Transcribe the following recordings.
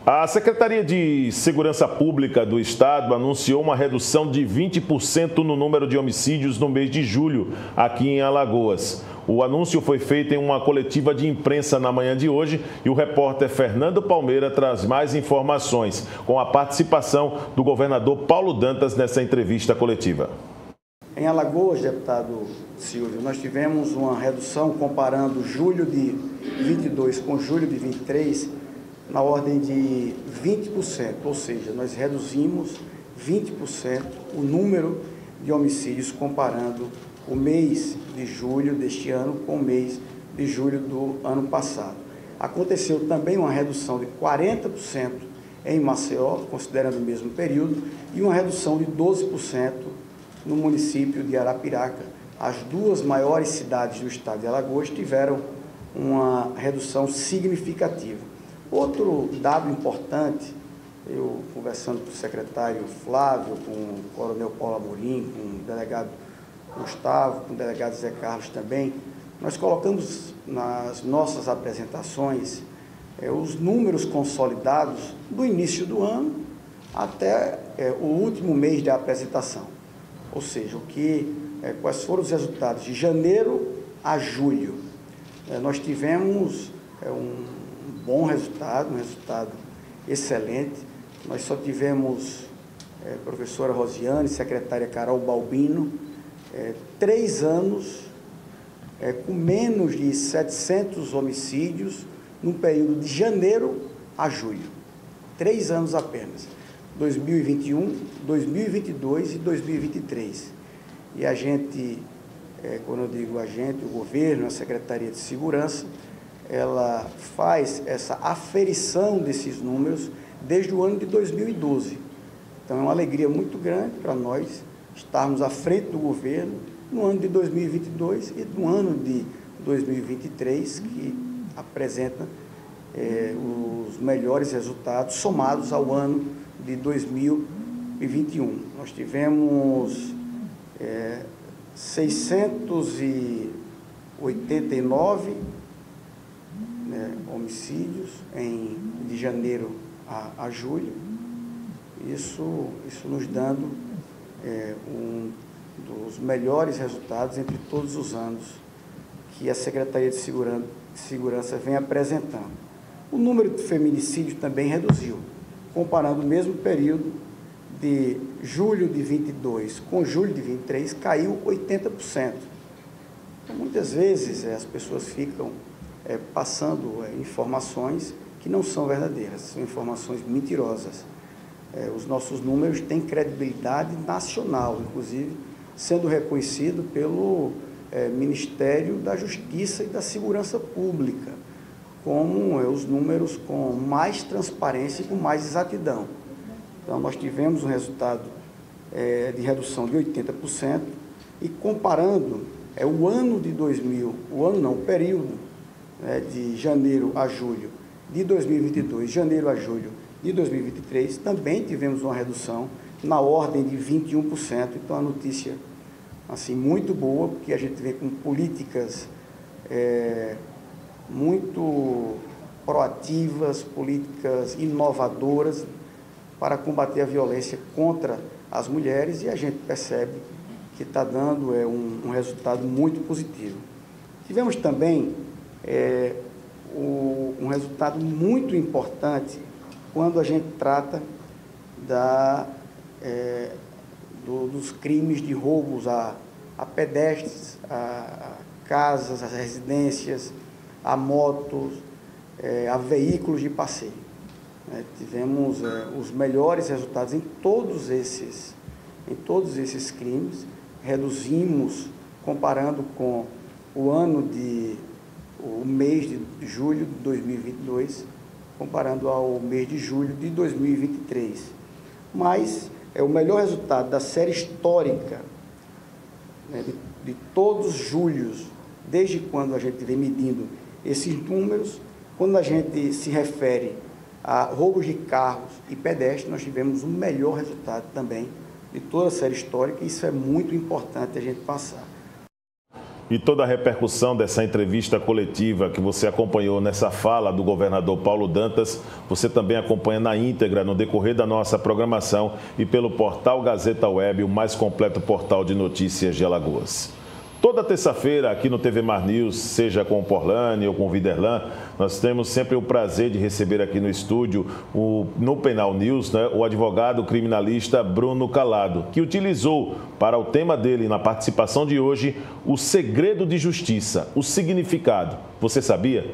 A Secretaria de Segurança Pública do Estado anunciou uma redução de 20% no número de homicídios no mês de julho, aqui em Alagoas. O anúncio foi feito em uma coletiva de imprensa na manhã de hoje e o repórter Fernando Palmeira traz mais informações, com a participação do governador Paulo Dantas nessa entrevista coletiva. Em Alagoas, deputado Silvio, nós tivemos uma redução comparando julho de 22 com julho de 23, na ordem de 20%, ou seja, nós reduzimos 20% o número de homicídios comparando o mês de julho deste ano com o mês de julho do ano passado. Aconteceu também uma redução de 40% em Maceió, considerando o mesmo período, e uma redução de 12% no município de Arapiraca. As duas maiores cidades do estado de Alagoas tiveram uma redução significativa. Outro dado importante, eu conversando com o secretário Flávio, com o coronel Paulo Amorim, com o delegado Gustavo, com o delegado Zé Carlos também, nós colocamos nas nossas apresentações os números consolidados do início do ano até o último mês de apresentação. Ou seja, quais foram os resultados de janeiro a julho. Nós tivemos um bom resultado, um resultado excelente. Nós só tivemos professora Rosiane, secretária Carol Balbino, 3 anos com menos de 700 homicídios no período de janeiro a julho. 3 anos apenas. 2021, 2022 e 2023. E a gente, quando eu digo a gente, o governo, a Secretaria de Segurança, ela faz essa aferição desses números desde o ano de 2012. Então é uma alegria muito grande para nós estarmos à frente do governo no ano de 2022 e no ano de 2023, que apresenta os melhores resultados somados ao ano de 2021. Nós tivemos 689 homicídios de janeiro a julho, isso nos dando um dos melhores resultados entre todos os anos que a Secretaria de Segurança vem apresentando. O número de feminicídios também reduziu, comparando o mesmo período de julho de 22 com julho de 23, caiu 80%. Então, muitas vezes as pessoas ficam passando informações que não são verdadeiras, são informações mentirosas. Os nossos números têm credibilidade nacional, inclusive sendo reconhecido pelo Ministério da Justiça e da Segurança Pública, como os números com mais transparência e com mais exatidão. Então, nós tivemos um resultado de redução de 80%, e comparando o período de janeiro a julho de 2022, janeiro a julho de 2023, também tivemos uma redução na ordem de 21%. Então, a notícia assim, muito boa, porque a gente vê com políticas muito proativas, políticas inovadoras para combater a violência contra as mulheres, e a gente percebe que está dando um resultado muito positivo. Tivemos também um resultado muito importante quando a gente trata dos crimes de roubos a pedestres, a casas, a residências, a motos, a veículos de passeio. Tivemos os melhores resultados em todos esses crimes. Reduzimos, comparando com o mês de julho de 2022, comparando ao mês de julho de 2023. Mas o melhor resultado da série histórica, de todos os julhos, desde quando a gente vem medindo esses números, quando a gente se refere a roubos de carros e pedestres, nós tivemos o melhor resultado também de toda a série histórica, e isso é muito importante a gente passar. E toda a repercussão dessa entrevista coletiva que você acompanhou nessa fala do governador Paulo Dantas, você também acompanha na íntegra no decorrer da nossa programação e pelo portal Gazeta Web, o mais completo portal de notícias de Alagoas. Toda terça-feira aqui no TV Mar News, seja com o Porlane ou com o Viderlan, nós temos sempre o prazer de receber aqui no estúdio, no Penal News, o advogado criminalista Bruno Calado, que utilizou para o tema dele na participação de hoje o segredo de justiça, o significado. Você sabia?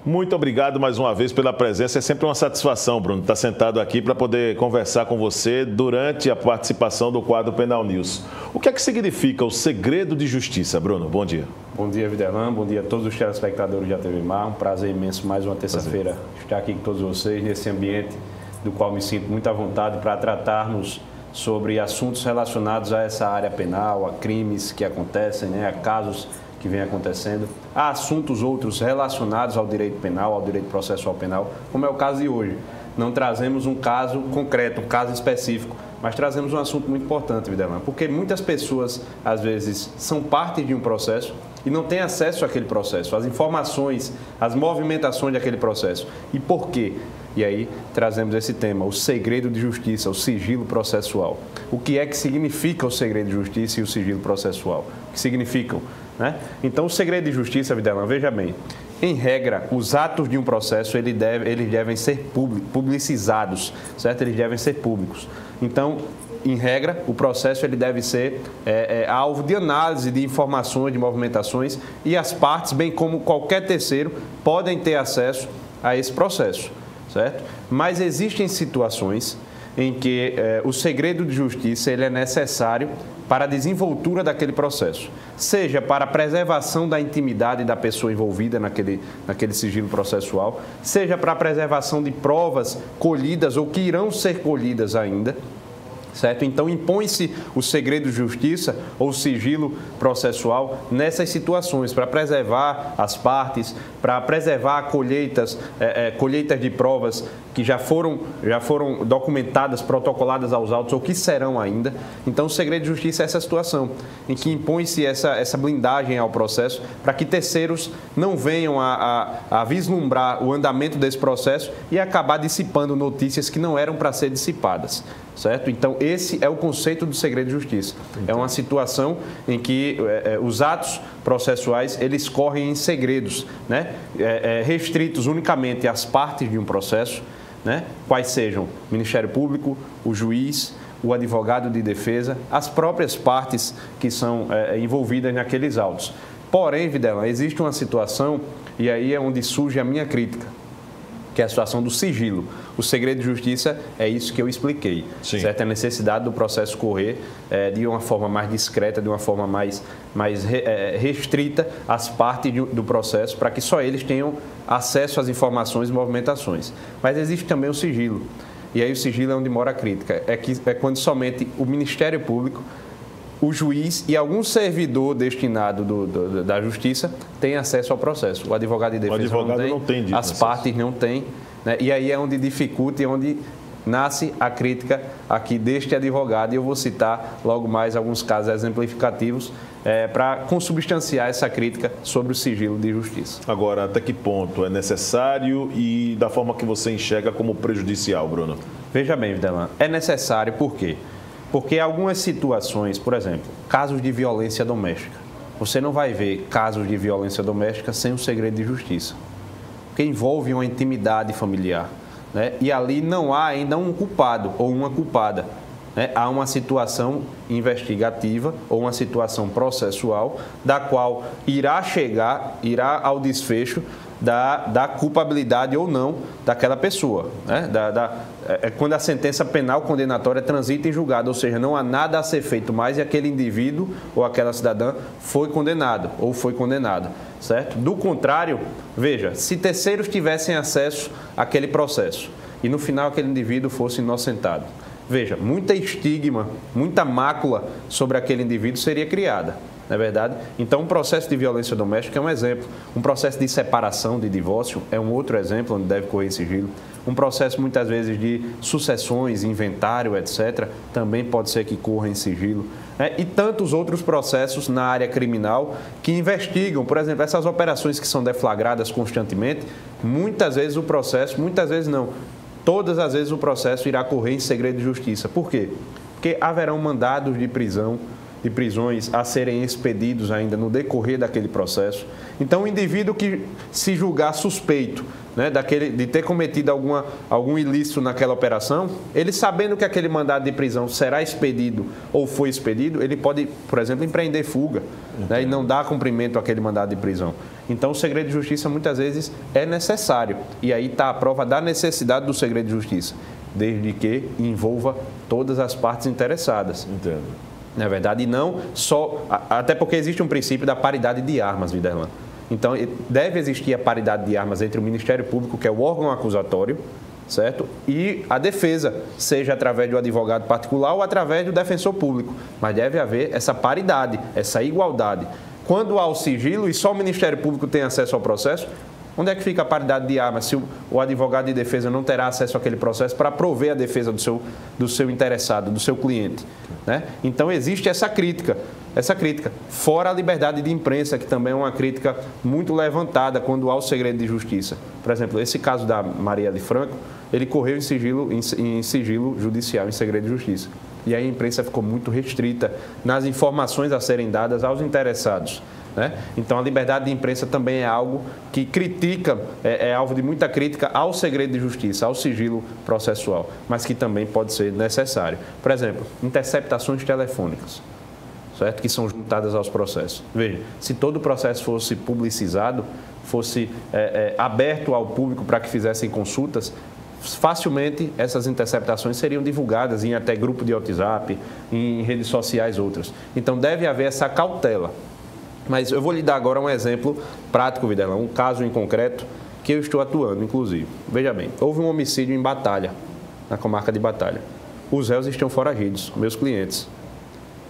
Muito obrigado mais uma vez pela presença. É sempre uma satisfação, Bruno, estar sentado aqui para poder conversar com você durante a participação do quadro Penal News. O que é que significa o segredo de justiça, Bruno? Bom dia. Bom dia, Viderlan. Bom dia a todos os telespectadores da TV Mar. Um prazer imenso, mais uma terça-feira, estar aqui com todos vocês nesse ambiente do qual me sinto muito à vontade para tratarmos sobre assuntos relacionados a essa área penal, a crimes que acontecem, a casos que vem acontecendo. Há assuntos outros relacionados ao direito penal, ao direito processual penal, como é o caso de hoje. Não trazemos um caso concreto, um caso específico, mas trazemos um assunto muito importante, Viderlan, porque muitas pessoas, às vezes, são parte de um processo e não têm acesso àquele processo, às informações, às movimentações daquele processo. E por quê? E aí trazemos esse tema, o segredo de justiça, o sigilo processual. O que é que significa o segredo de justiça e o sigilo processual? O que significam? Então, o segredo de justiça, Viderlan, veja bem, em regra, os atos de um processo eles devem ser publicizados, certo? Eles devem ser públicos. Então, em regra, o processo ele deve ser alvo de análise de informações, de movimentações, e as partes, bem como qualquer terceiro, podem ter acesso a esse processo, certo? Mas existem situações em que o segredo de justiça ele é necessário para a desenvoltura daquele processo, seja para a preservação da intimidade da pessoa envolvida naquele sigilo processual, seja para a preservação de provas colhidas ou que irão ser colhidas ainda, certo? Então, impõe-se o segredo de justiça ou sigilo processual nessas situações, para preservar as partes, para preservar colheitas de provas que já foram documentadas, protocoladas aos autos ou que serão ainda. Então, o segredo de justiça é essa situação, em que impõe-se essa blindagem ao processo para que terceiros não venham a vislumbrar o andamento desse processo e acabar dissipando notícias que não eram para ser dissipadas. Certo? Então, esse é o conceito do segredo de justiça. É uma situação em que os atos processuais, eles correm em segredos, restritos unicamente às partes de um processo, quais sejam o Ministério Público, o juiz, o advogado de defesa, as próprias partes que são envolvidas naqueles autos. Porém, Viderlan, existe uma situação, e aí é onde surge a minha crítica, que é a situação do sigilo. O segredo de justiça é isso que eu expliquei, certo? A necessidade do processo correr de uma forma mais discreta, de uma forma mais restrita às partes do processo, para que só eles tenham acesso às informações e movimentações. Mas existe também o sigilo, e aí o sigilo é onde mora a crítica, é quando somente o Ministério Público, o juiz e algum servidor destinado da justiça tem acesso ao processo. O advogado de defesa não tem as partes não têm, e aí é onde dificulta e onde nasce a crítica aqui deste advogado, e eu vou citar logo mais alguns casos exemplificativos para consubstanciar essa crítica sobre o sigilo de justiça. Agora, até que ponto é necessário e da forma que você enxerga como prejudicial, Bruno? Veja bem, Viderlan, é necessário por quê? Porque algumas situações, por exemplo, casos de violência doméstica, você não vai ver casos de violência doméstica sem o segredo de justiça, porque envolve uma intimidade familiar, e ali não há ainda um culpado ou uma culpada. Há uma situação investigativa ou uma situação processual da qual irá ao desfecho da culpabilidade ou não daquela pessoa, quando a sentença penal condenatória transita em julgado, ou seja, não há nada a ser feito mais e aquele indivíduo ou aquela cidadã foi condenado ou foi condenada, certo? Do contrário, veja, se terceiros tivessem acesso àquele processo e no final aquele indivíduo fosse inocentado, veja, muita estigma, muita mácula sobre aquele indivíduo seria criada. não é verdade? Então, um processo de violência doméstica é um exemplo. Um processo de separação, de divórcio, é um outro exemplo onde deve correr em sigilo. Um processo, muitas vezes, de sucessões, inventário, etc., também pode ser que corra em sigilo. E tantos outros processos na área criminal que investigam, por exemplo, essas operações que são deflagradas constantemente, muitas vezes o processo, muitas vezes não, todas as vezes o processo irá correr em segredo de justiça. Por quê? Porque haverão mandados de prisões a serem expedidos ainda no decorrer daquele processo. Então, o indivíduo que se julgar suspeito, né, de ter cometido algum ilícito naquela operação, ele sabendo que aquele mandado de prisão será expedido ou foi expedido, ele pode, por exemplo, empreender fuga, né, e não dar cumprimento àquele mandado de prisão. Então, o segredo de justiça muitas vezes é necessário. E aí está a prova da necessidade do segredo de justiça, desde que envolva todas as partes interessadas. Entendo. Na verdade, e não só... Até porque existe um princípio da paridade de armas, Viderlan. Então, deve existir a paridade de armas entre o Ministério Público, que é o órgão acusatório, certo? E a defesa, seja através do advogado particular ou através do defensor público. Mas deve haver essa paridade, essa igualdade. Quando há o sigilo e só o Ministério Público tem acesso ao processo, onde é que fica a paridade de armas se o advogado de defesa não terá acesso àquele processo para prover a defesa do seu interessado, do seu cliente, né? Então, existe essa crítica, fora a liberdade de imprensa, que também é uma crítica muito levantada quando há o segredo de justiça. Por exemplo, esse caso da Marielle Franco, ele correu em sigilo judicial, em segredo de justiça. E aí a imprensa ficou muito restrita nas informações a serem dadas aos interessados, né? Então, a liberdade de imprensa também é algo que critica, é alvo de muita crítica ao segredo de justiça, ao sigilo processual, mas que também pode ser necessário. Por exemplo, interceptações telefônicas, certo? Que são juntadas aos processos. Veja, se todo o processo fosse publicizado, fosse aberto ao público para que fizessem consultas, facilmente essas interceptações seriam divulgadas em até grupo de WhatsApp, em redes sociais outras. Então, deve haver essa cautela. Mas eu vou lhe dar agora um exemplo prático, Viderlan, um caso em concreto que eu estou atuando, inclusive. Veja bem, houve um homicídio em Batalha, na comarca de Batalha. Os réus estão foragidos, meus clientes,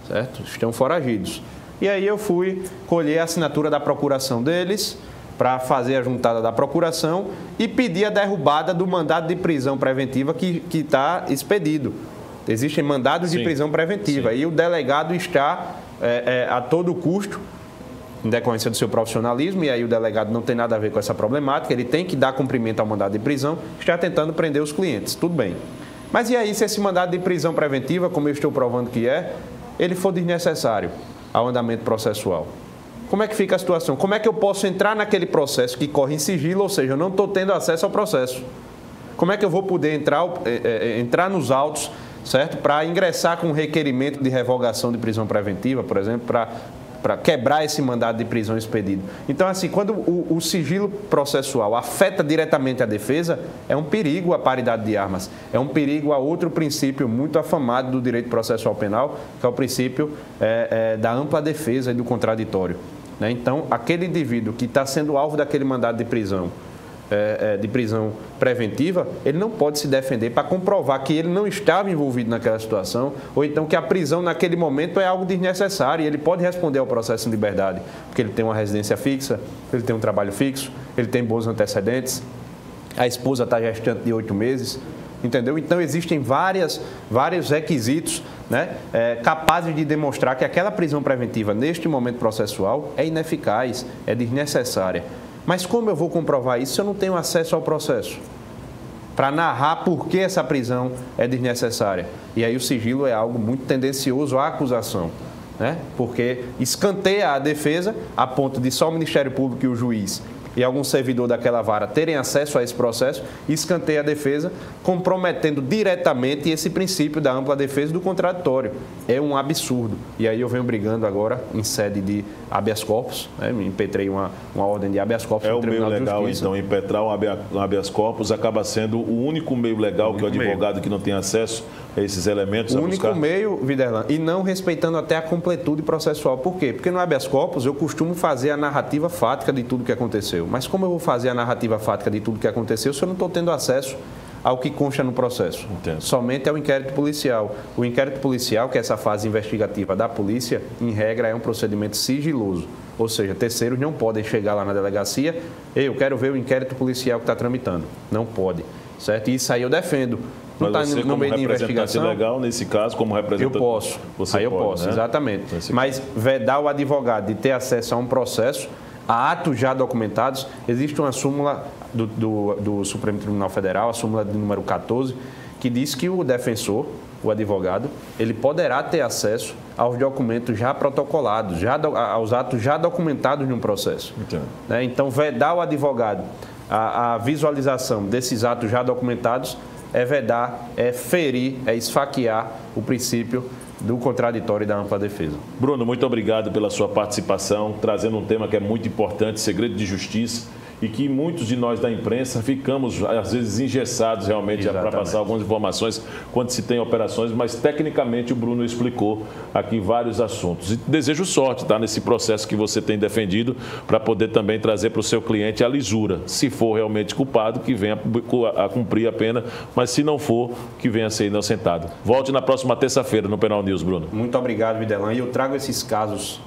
certo? Estão foragidos. E aí eu fui colher a assinatura da procuração deles para fazer a juntada da procuração e pedir a derrubada do mandado de prisão preventiva que está expedido. Existem mandados de prisão preventiva. Sim. E o delegado está a todo custo, em decorrência do seu profissionalismo, e aí o delegado não tem nada a ver com essa problemática, ele tem que dar cumprimento ao mandado de prisão, está tentando prender os clientes, tudo bem. Mas e aí se esse mandado de prisão preventiva, como eu estou provando que ele for desnecessário ao andamento processual? Como é que fica a situação? Como é que eu posso entrar naquele processo que corre em sigilo, ou seja, eu não estou tendo acesso ao processo? Como é que eu vou poder entrar nos autos, certo? Para ingressar com um requerimento de revogação de prisão preventiva, por exemplo, para quebrar esse mandado de prisão expedido. Então, assim, quando o sigilo processual afeta diretamente a defesa, é um perigo a paridade de armas, é um perigo a outro princípio muito afamado do direito processual penal, que é o princípio da ampla defesa e do contraditório, né? Então, aquele indivíduo que está sendo alvo daquele mandado de prisão preventiva, ele não pode se defender para comprovar que ele não estava envolvido naquela situação, ou então que a prisão naquele momento é algo desnecessário, e ele pode responder ao processo em liberdade, porque ele tem uma residência fixa, ele tem um trabalho fixo, ele tem bons antecedentes, a esposa está gestante de 8 meses, entendeu? Então, existem vários requisitos, né, capazes de demonstrar que aquela prisão preventiva, neste momento processual, é ineficaz, é desnecessária. Mas como eu vou comprovar isso se eu não tenho acesso ao processo? Para narrar por que essa prisão é desnecessária. E aí o sigilo é algo muito tendencioso à acusação, né? Porque escanteia a defesa a ponto de só o Ministério Público e o juiz e algum servidor daquela vara terem acesso a esse processo, e escanteia a defesa, comprometendo diretamente esse princípio da ampla defesa do contraditório. É um absurdo. E aí eu venho brigando agora em sede de habeas corpus, né? Impetrei uma ordem de habeas corpus no Tribunal de Justiça. É o meio legal, então, impetrar um habeas corpus acaba sendo o único meio legal que o advogado que não tem acesso a esses elementos o único meio, Viderlan, e não respeitando até a completude processual. Por quê? Porque no habeas corpus eu costumo fazer a narrativa fática de tudo que aconteceu. Mas como eu vou fazer a narrativa fática de tudo que aconteceu se eu não estou tendo acesso ao que consta no processo. Entendo. Somente ao inquérito policial. O inquérito policial, que é essa fase investigativa da polícia, em regra é um procedimento sigiloso. Ou seja, terceiros não podem chegar lá na delegacia, eu quero ver o inquérito policial que está tramitando. Não pode, certo? E isso aí eu defendo. Não Mas está no meio de investigação legal, nesse caso, como representante... Eu posso, você aí eu pode, posso, né? Exatamente. Mas vedar o advogado de ter acesso a um processo, a atos já documentados, existe uma súmula do Supremo Tribunal Federal, a súmula de número 14, que diz que o defensor, o advogado, ele poderá ter acesso aos documentos já protocolados, aos atos já documentados de um processo. Né? Então, vedar o advogado a visualização desses atos já documentados é vedar, é ferir, é esfaquear o princípio do contraditório e da ampla defesa. Bruno, muito obrigado pela sua participação, trazendo um tema que é muito importante, segredo de justiça, e que muitos de nós da imprensa ficamos, às vezes, engessados realmente para passar algumas informações quando se tem operações, mas tecnicamente o Bruno explicou aqui vários assuntos. E desejo sorte, tá, nesse processo que você tem defendido, para poder também trazer para o seu cliente a lisura. Se for realmente culpado, que venha a cumprir a pena, mas se não for, que venha a ser inocentado. Volte na próxima terça-feira no Penal News, Bruno. Muito obrigado, Videlan. E eu trago esses casos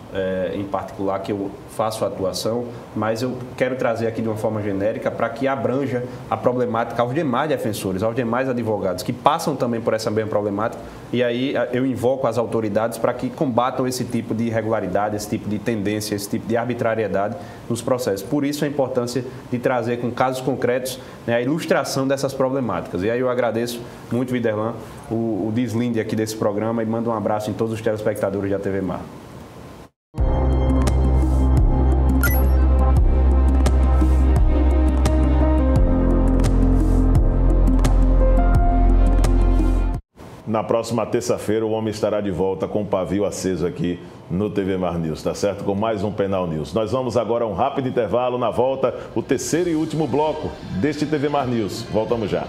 em particular que eu faço a atuação, mas eu quero trazer aqui de uma forma genérica para que abranja a problemática aos demais defensores, aos demais advogados que passam também por essa mesma problemática, e aí eu invoco as autoridades para que combatam esse tipo de irregularidade, esse tipo de tendência, esse tipo de arbitrariedade nos processos. Por isso a importância de trazer com casos concretos, né, a ilustração dessas problemáticas. E aí eu agradeço muito, Videlan, o deslinde aqui desse programa e mando um abraço em todos os telespectadores da TV Mar. Na próxima terça-feira, o homem estará de volta com o pavio aceso aqui no TV Mar News, tá certo? Com mais um Penal News. Nós vamos agora a um rápido intervalo. Na volta, o terceiro e último bloco deste TV Mar News. Voltamos já.